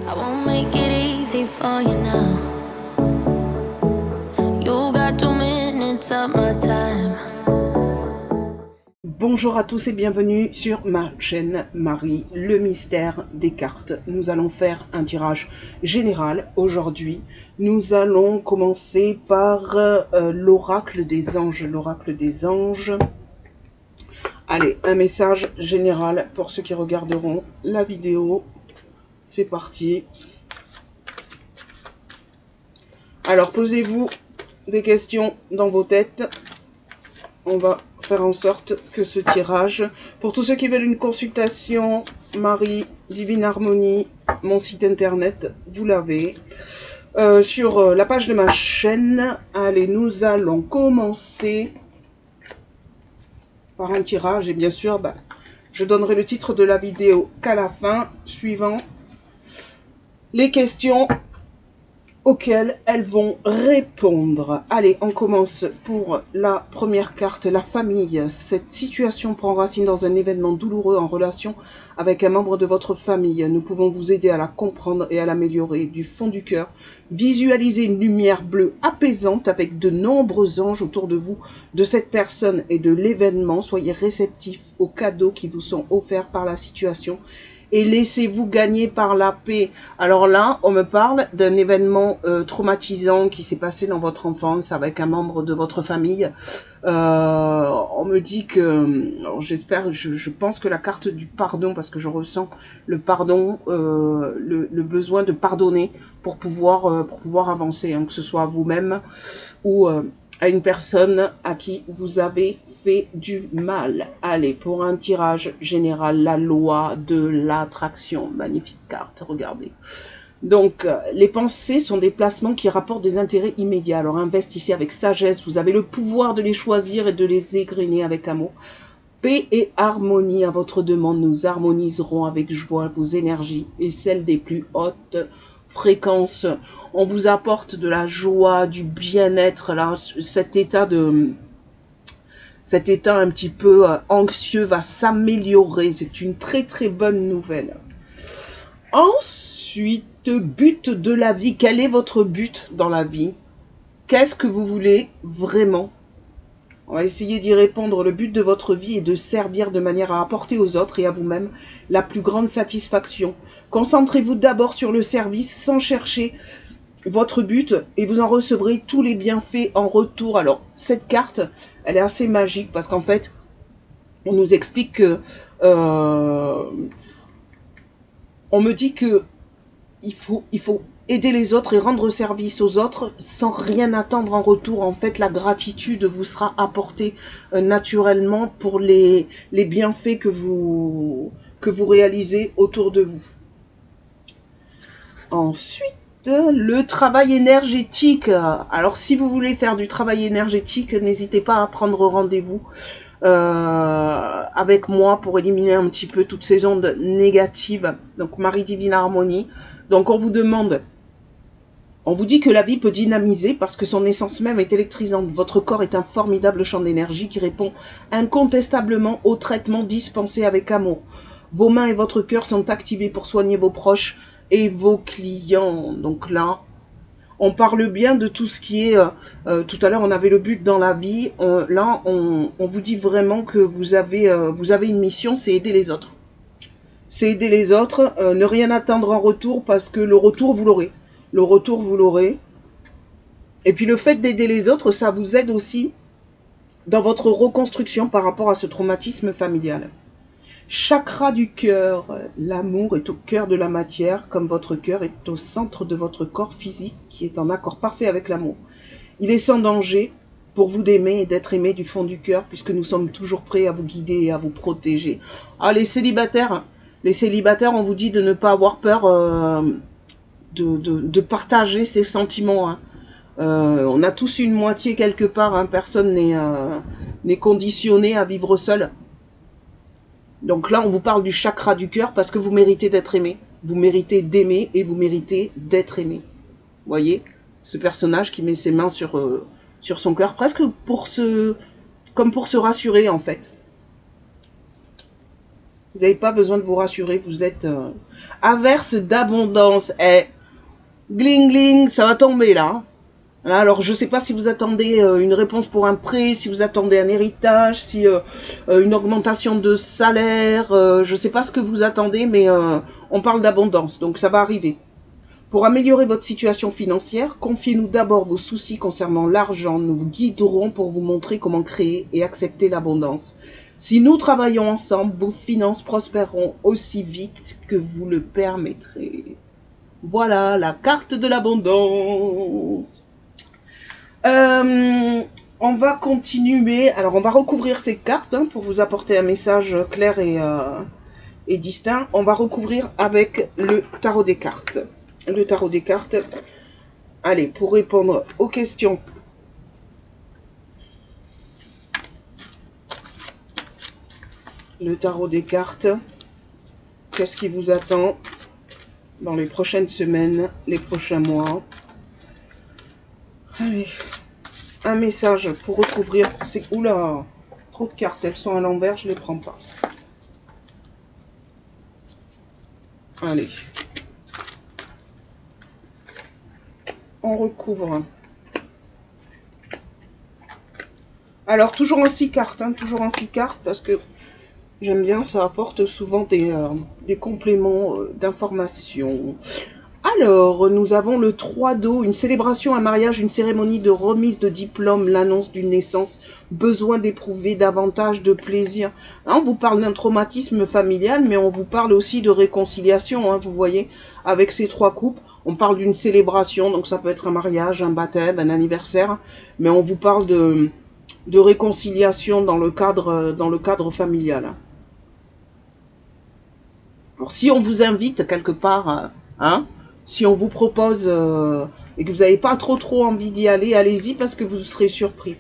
I won't make it easy for you now. You got 2 minutes of my time. Bonjour à tous et bienvenue sur ma chaîne Marie, le mystère des cartes. Nous allons faire un tirage général aujourd'hui. Nous allons commencer par l'oracle des anges. L'oracle des anges. Allez, un message général pour ceux qui regarderont la vidéo. C'est parti. Alors, posez-vous des questions dans vos têtes. On va faire en sorte que ce tirage, pour tous ceux qui veulent une consultation, Marie, Divine Harmonie, mon site internet, vous l'avez. Sur la page de ma chaîne, allez, nous allons commencer par un tirage. Et bien sûr, je donnerai le titre de la vidéo qu'à la fin, suivant les questions auxquelles elles vont répondre. Allez, on commence pour la première carte, la famille. Cette situation prend racine dans un événement douloureux en relation avec un membre de votre famille. Nous pouvons vous aider à la comprendre et à l'améliorer du fond du cœur. Visualisez une lumière bleue apaisante avec de nombreux anges autour de vous, de cette personne et de l'événement. Soyez réceptifs aux cadeaux qui vous sont offerts par la situation et laissez-vous gagner par la paix. Alors là, on me parle d'un événement traumatisant qui s'est passé dans votre enfance avec un membre de votre famille. On me dit que, j'espère, je pense que la carte du pardon, parce que je ressens le pardon, le besoin de pardonner pour pouvoir avancer, hein, que ce soit à vous-même ou à une personne à qui vous avez fait du mal. Allez, pour un tirage général, la loi de l'attraction. Magnifique carte, regardez. Donc, les pensées sont des placements qui rapportent des intérêts immédiats. Alors, investissez avec sagesse. Vous avez le pouvoir de les choisir et de les égrener avec amour. Paix et harmonie à votre demande. Nous harmoniserons avec joie vos énergies et celles des plus hautes fréquences. On vous apporte de la joie, du bien-être, là, cet état un petit peu anxieux va s'améliorer. C'est une très très bonne nouvelle. Ensuite, but de la vie. Quel est votre but dans la vie? Qu'est-ce que vous voulez vraiment? On va essayer d'y répondre. Le but de votre vie est de servir de manière à apporter aux autres et à vous-même la plus grande satisfaction. Concentrez-vous d'abord sur le service sans chercher votre but et vous en recevrez tous les bienfaits en retour. Alors, cette carte, elle est assez magique parce qu'en fait, on nous explique que on me dit que il faut aider les autres et rendre service aux autres sans rien attendre en retour. En fait, la gratitude vous sera apportée naturellement pour les bienfaits que vous réalisez autour de vous. Ensuite, le travail énergétique. Alors, si vous voulez faire du travail énergétique, n'hésitez pas à prendre rendez-vous avec moi pour éliminer un petit peu toutes ces ondes négatives. Donc, Marie Divine Harmonie. Donc, on vous dit que la vie peut dynamiser parce que son essence même est électrisante. Votre corps est un formidable champ d'énergie qui répond incontestablement au traitement dispensé avec amour. Vos mains et votre cœur sont activés pour soigner vos proches et vos clients. Donc là, on parle bien de tout ce qui est... tout à l'heure, on avait le but dans la vie. Là, on vous dit vraiment que vous avez une mission, c'est aider les autres. C'est aider les autres, ne rien attendre en retour parce que le retour, vous l'aurez. Le retour, vous l'aurez. Et puis le fait d'aider les autres, ça vous aide aussi dans votre reconstruction par rapport à ce traumatisme familial. Chakra du cœur, l'amour est au cœur de la matière, comme votre cœur est au centre de votre corps physique, qui est en accord parfait avec l'amour. Il est sans danger pour vous d'aimer et d'être aimé du fond du cœur, puisque nous sommes toujours prêts à vous guider et à vous protéger. Ah, les célibataires, on vous dit de ne pas avoir peur de partager ses sentiments. Hein. On a tous une moitié quelque part, hein. Personne n'est conditionné à vivre seul. Donc là, on vous parle du chakra du cœur parce que vous méritez d'être aimé. Vous méritez d'aimer et vous méritez d'être aimé. Vous voyez, ce personnage qui met ses mains sur son cœur, presque comme pour se rassurer en fait. Vous n'avez pas besoin de vous rassurer, vous êtes Averse d'abondance. Eh, gling gling, ça va tomber là. Alors, je ne sais pas si vous attendez une réponse pour un prêt, si vous attendez un héritage, si une augmentation de salaire. Je ne sais pas ce que vous attendez, mais on parle d'abondance, donc ça va arriver. Pour améliorer votre situation financière, confiez-nous d'abord vos soucis concernant l'argent. Nous vous guiderons pour vous montrer comment créer et accepter l'abondance. Si nous travaillons ensemble, vos finances prospéreront aussi vite que vous le permettrez. Voilà la carte de l'abondance. On va continuer. Alors, on va recouvrir ces cartes pour vous apporter un message clair et distinct. On va recouvrir avec le tarot des cartes. Le tarot des cartes. Allez, pour répondre aux questions. Le tarot des cartes. Qu'est-ce qui vous attend dans les prochaines semaines, les prochains mois? Allez, un message pour recouvrir. C'est oula, trop de cartes, elles sont à l'envers, je les prends pas. Allez, on recouvre. Alors toujours en 6 cartes, toujours en 6 cartes parce que j'aime bien, ça apporte souvent des compléments d'informations. Alors, nous avons le 3 d'eau, une célébration, un mariage, une cérémonie de remise de diplôme, l'annonce d'une naissance, besoin d'éprouver davantage de plaisir. On vous parle d'un traumatisme familial, mais on vous parle aussi de réconciliation, vous voyez, avec ces 3 coupes. On parle d'une célébration, donc ça peut être un mariage, un baptême, un anniversaire, mais on vous parle de réconciliation dans le cadre familial. Alors, si on vous invite quelque part, si on vous propose et que vous n'avez pas trop envie d'y aller, allez-y parce que vous serez surpris.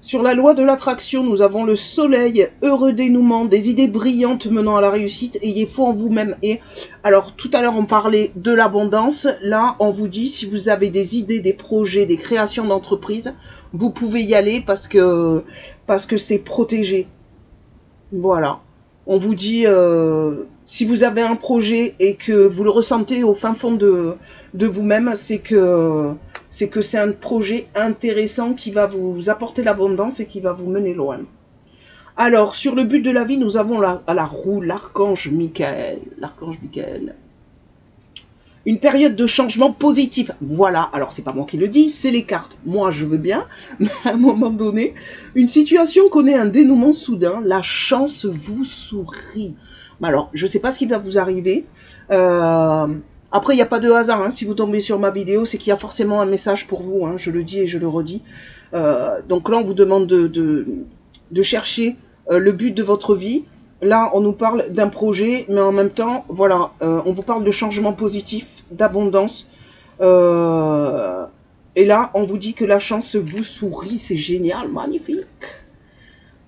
Sur la loi de l'attraction, nous avons le soleil, heureux dénouement, des idées brillantes menant à la réussite, ayez foi en vous-même. Et alors, tout à l'heure, on parlait de l'abondance. Là, on vous dit, si vous avez des idées, des projets, des créations d'entreprise, vous pouvez y aller parce que c'est protégé. Voilà. On vous dit, si vous avez un projet et que vous le ressentez au fin fond de vous-même, c'est que c'est un projet intéressant qui va vous apporter l'abondance et qui va vous mener loin. Alors, sur le but de la vie, nous avons à la roue l'archange Michael. L'archange Michael. Une période de changement positif. Voilà, alors c'est pas moi qui le dis, c'est les cartes. Moi, je veux bien, mais à un moment donné, une situation connaît un dénouement soudain. La chance vous sourit. Alors, je sais pas ce qui va vous arriver. Après, il n'y a pas de hasard. Si vous tombez sur ma vidéo, c'est qu'il y a forcément un message pour vous. Je le dis et je le redis. Donc là, on vous demande de chercher le but de votre vie. Là, on nous parle d'un projet, mais en même temps, voilà, on vous parle de changement positif, d'abondance. Et là, on vous dit que la chance vous sourit, c'est génial, magnifique.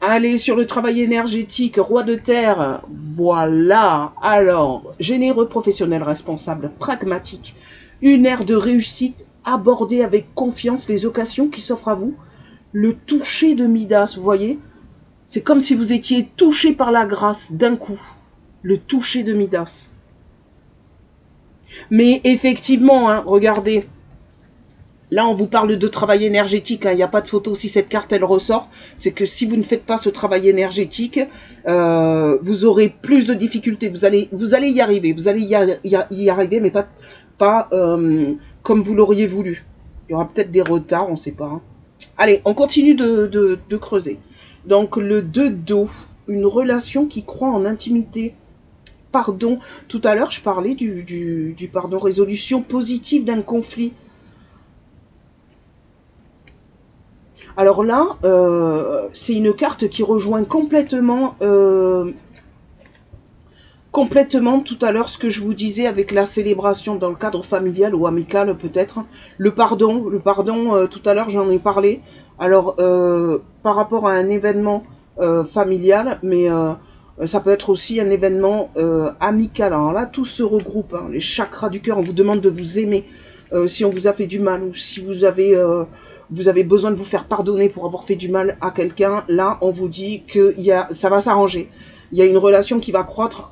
Allez, sur le travail énergétique, roi de terre, voilà. Alors, généreux, professionnel, responsable, pragmatique, une ère de réussite, abordez avec confiance les occasions qui s'offrent à vous. Le toucher de Midas, vous voyez? C'est comme si vous étiez touché par la grâce d'un coup. Le toucher de Midas. Mais effectivement, regardez. Là, on vous parle de travail énergétique. Il n'y a pas de photo. Si cette carte, elle ressort, c'est que si vous ne faites pas ce travail énergétique, vous aurez plus de difficultés. Vous allez y arriver. Vous allez y arriver, mais pas comme vous l'auriez voulu. Il y aura peut-être des retards, on ne sait pas. Allez, on continue de creuser. Donc, le 2 d'eau, une relation qui croit en intimité. Pardon. Tout à l'heure, je parlais du pardon, résolution positive d'un conflit. Alors là, c'est une carte qui rejoint complètement tout à l'heure ce que je vous disais avec la célébration dans le cadre familial ou amical peut-être. Le pardon, tout à l'heure j'en ai parlé. Alors, par rapport à un événement familial, mais ça peut être aussi un événement amical. Alors là, tout se regroupe, les chakras du cœur, on vous demande de vous aimer. Si on vous a fait du mal ou si vous avez besoin de vous faire pardonner pour avoir fait du mal à quelqu'un, là, on vous dit que ça va s'arranger. Il y a une relation qui va croître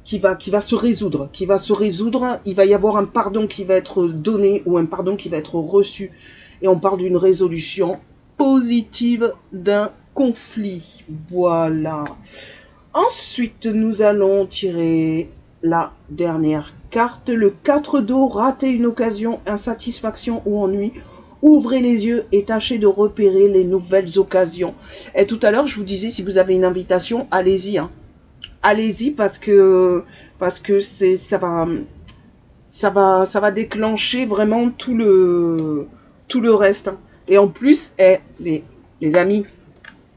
qui va se résoudre, il va y avoir un pardon qui va être donné ou un pardon qui va être reçu. Et on parle d'une résolution positive d'un conflit. Voilà. Ensuite, nous allons tirer la dernière carte, le 4 d'eau, rater une occasion, insatisfaction ou ennui. Ouvrez les yeux et tâchez de repérer les nouvelles occasions. Et tout à l'heure, je vous disais, si vous avez une invitation, allez-y. Hein. Allez-y parce que ça va déclencher vraiment tout le reste. Hein. Et en plus, les amis,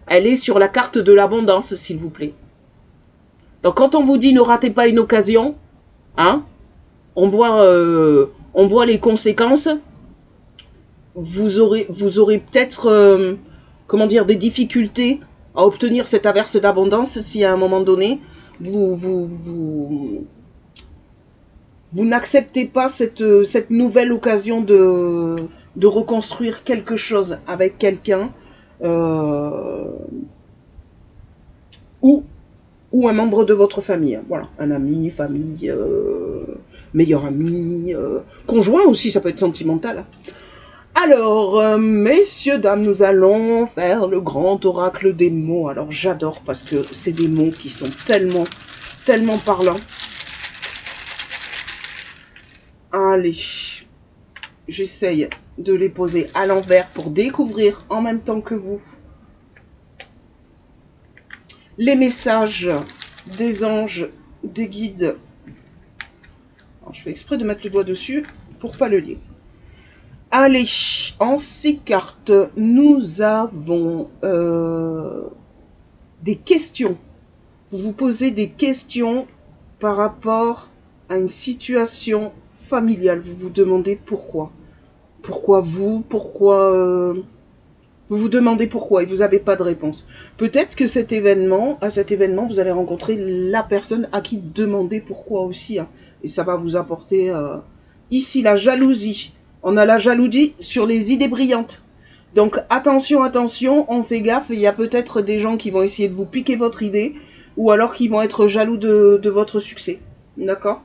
elle est sur la carte de l'abondance, s'il vous plaît. Donc quand on vous dit ne ratez pas une occasion, hein, on voit les conséquences. Vous aurez peut-être comment dire, des difficultés à obtenir cette averse d'abondance si à un moment donné vous n'acceptez pas cette nouvelle occasion de reconstruire quelque chose avec quelqu'un ou un membre de votre famille. Voilà, un ami, famille, meilleur ami, conjoint aussi, ça peut être sentimental. Alors, messieurs, dames, nous allons faire le grand oracle des mots. Alors, j'adore parce que c'est des mots qui sont tellement, tellement parlants. Allez, j'essaye de les poser à l'envers pour découvrir en même temps que vous les messages des anges, des guides. Alors, je fais exprès de mettre le doigt dessus pour pas le lire. Allez, en 6 cartes, nous avons des questions. Vous vous posez des questions par rapport à une situation familiale. Vous vous demandez pourquoi. Pourquoi vous? Pourquoi vous vous demandez pourquoi et vous n'avez pas de réponse. Peut-être que à cet événement, vous allez rencontrer la personne à qui demander pourquoi aussi. Hein, et ça va vous apporter ici la jalousie. On a la jalousie sur les idées brillantes. Donc attention, attention, on fait gaffe. Il y a peut-être des gens qui vont essayer de vous piquer votre idée ou alors qui vont être jaloux de votre succès. D'accord?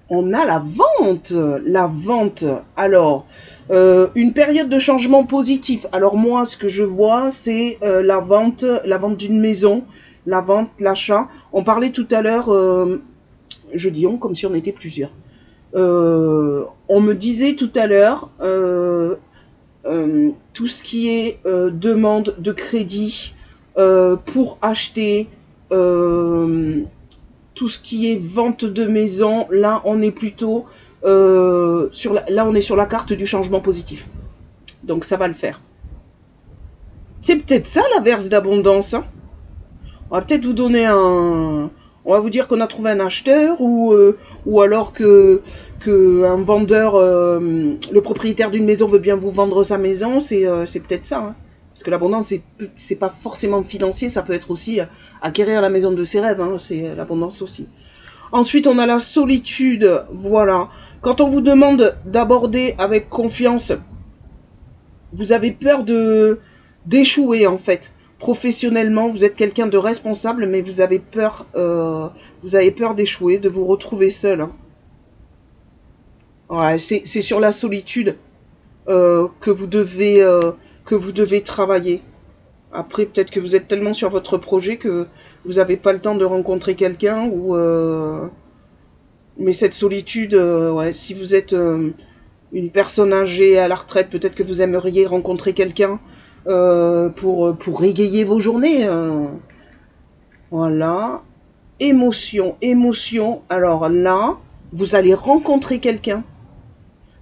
On a la vente. La vente. Alors, une période de changement positif. Alors moi, ce que je vois, c'est la vente d'une maison, la vente, l'achat. On parlait tout à l'heure, je dis on comme si on était plusieurs. On me disait tout à l'heure tout ce qui est demande de crédit pour acheter, tout ce qui est vente de maison. Là, on est plutôt là, on est sur la carte du changement positif. Donc, ça va le faire. C'est peut-être ça l'averse d'abondance. Hein. On va peut-être vous donner on va vous dire qu'on a trouvé un acheteur ou alors que un vendeur, le propriétaire d'une maison veut bien vous vendre sa maison. C'est peut-être ça. Hein. Parce que l'abondance, c'est pas forcément financier, ça peut être aussi acquérir la maison de ses rêves. Hein. C'est l'abondance aussi. Ensuite, on a la solitude. Voilà. Quand on vous demande d'aborder avec confiance, vous avez peur d'échouer en fait. Professionnellement, vous êtes quelqu'un de responsable, mais vous avez peur d'échouer, de vous retrouver seul. Hein. Ouais, c'est sur la solitude que vous devez travailler. Après, peut-être que vous êtes tellement sur votre projet que vous n'avez pas le temps de rencontrer quelqu'un ou mais cette solitude, ouais, si vous êtes une personne âgée à la retraite, peut-être que vous aimeriez rencontrer quelqu'un pour égayer vos journées. Voilà. Émotion. Alors là, vous allez rencontrer quelqu'un.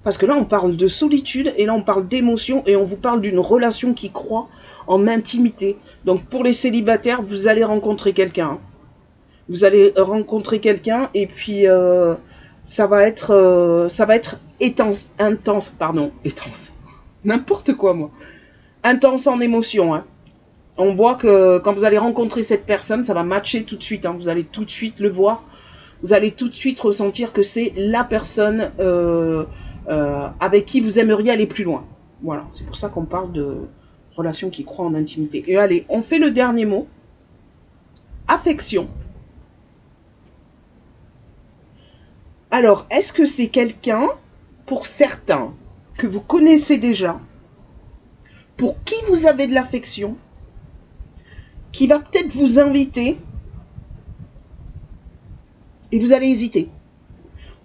Parce que là, on parle de solitude et là, on parle d'émotion et on vous parle d'une relation qui croît en intimité. Donc, pour les célibataires, vous allez rencontrer quelqu'un. Vous allez rencontrer quelqu'un et puis ça va être intense. N'importe quoi, moi. Intense en émotion. Hein. On voit que quand vous allez rencontrer cette personne, ça va matcher tout de suite. Hein. Vous allez tout de suite le voir. Vous allez tout de suite ressentir que c'est la personne avec qui vous aimeriez aller plus loin. Voilà, c'est pour ça qu'on parle de relation qui croît en intimité. Et allez, on fait le dernier mot. Affection. Alors, est-ce que c'est quelqu'un, pour certains, que vous connaissez déjà, pour qui vous avez de l'affection, qui va peut-être vous inviter, et vous allez hésiter.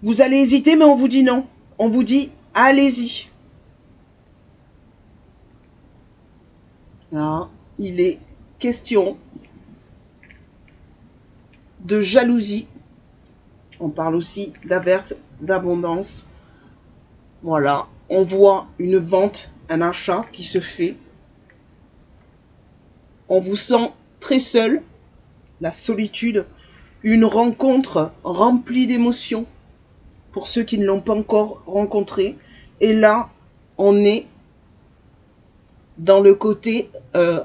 Vous allez hésiter, mais on vous dit non. On vous dit, allez-y. Là, il est question de jalousie. On parle aussi d'averse, d'abondance. Voilà, on voit une vente, un achat qui se fait. On vous sent très seul, la solitude, une rencontre remplie d'émotions pour ceux qui ne l'ont pas encore rencontré. Et là, on est dans le côté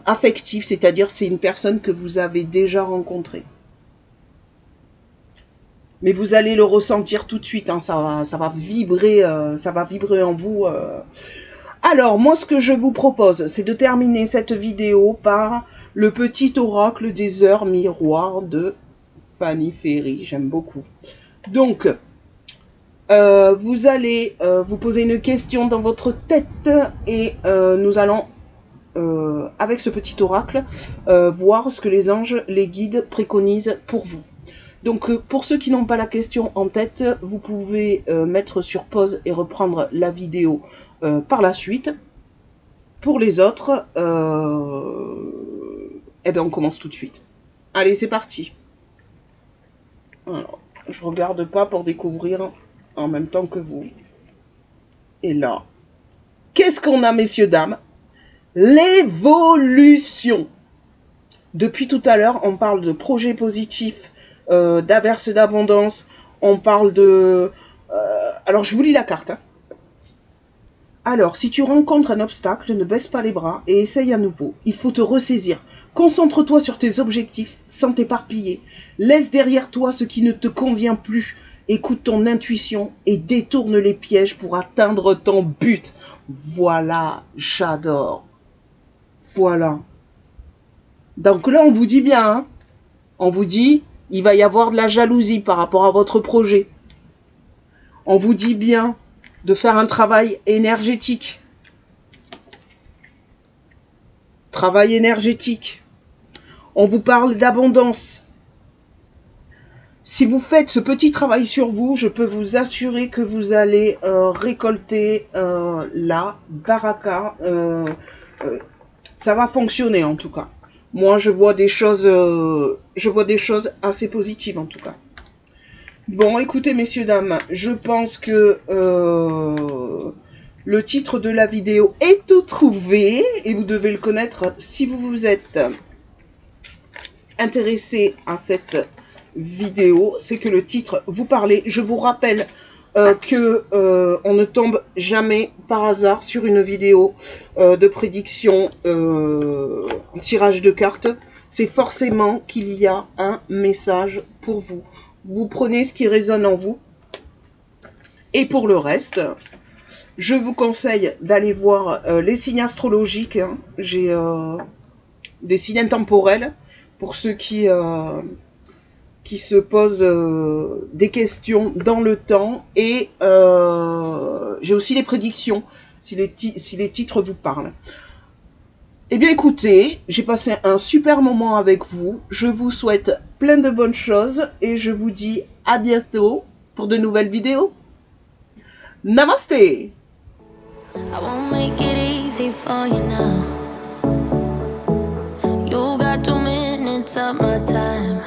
affectif, c'est-à-dire c'est une personne que vous avez déjà rencontrée. Mais vous allez le ressentir tout de suite, hein, ça va vibrer en vous. Alors, moi, ce que je vous propose, c'est de terminer cette vidéo par le petit oracle des heures miroirs de Fanny Ferry. J'aime beaucoup. Donc, vous allez vous poser une question dans votre tête et nous allons, avec ce petit oracle, voir ce que les anges, les guides préconisent pour vous. Donc, pour ceux qui n'ont pas la question en tête, vous pouvez mettre sur pause et reprendre la vidéo par la suite. Pour les autres, eh ben on commence tout de suite. Allez, c'est parti. Alors, je regarde pas pour découvrir en même temps que vous. Et là, qu'est-ce qu'on a, messieurs, dames? L'évolution. Depuis tout à l'heure, on parle de projets positifs, d'averse d'abondance, on parle de... alors, je vous lis la carte. Hein. Alors, si tu rencontres un obstacle, ne baisse pas les bras et essaye à nouveau. Il faut te ressaisir. Concentre-toi sur tes objectifs sans t'éparpiller. Laisse derrière toi ce qui ne te convient plus. Écoute ton intuition et détourne les pièges pour atteindre ton but. Voilà, j'adore. Voilà. Donc là, on vous dit bien, hein. On vous dit, il va y avoir de la jalousie par rapport à votre projet. On vous dit bien de faire un travail énergétique. Travail énergétique. On vous parle d'abondance. Si vous faites ce petit travail sur vous, je peux vous assurer que vous allez récolter la baraka. Ça va fonctionner en tout cas. Moi, je vois des choses assez positives en tout cas. Bon, écoutez, messieurs, dames, je pense que le titre de la vidéo est tout trouvé et vous devez le connaître si vous vous êtes intéressé à cette vidéo. C'est que le titre vous parlait. Je vous rappelle que on ne tombe jamais par hasard sur une vidéo de prédiction en tirage de cartes. C'est forcément qu'il y a un message pour vous. Vous prenez ce qui résonne en vous. Et pour le reste, je vous conseille d'aller voir les signes astrologiques. Hein. J'ai des signes intemporels pour ceux qui se posent des questions dans le temps. Et j'ai aussi les prédictions, si les titres vous parlent. Eh bien écoutez, j'ai passé un super moment avec vous. Je vous souhaite plein de bonnes choses et je vous dis à bientôt pour de nouvelles vidéos. Namaste! I won't make it easy for you now. You got 2 minutes of my time.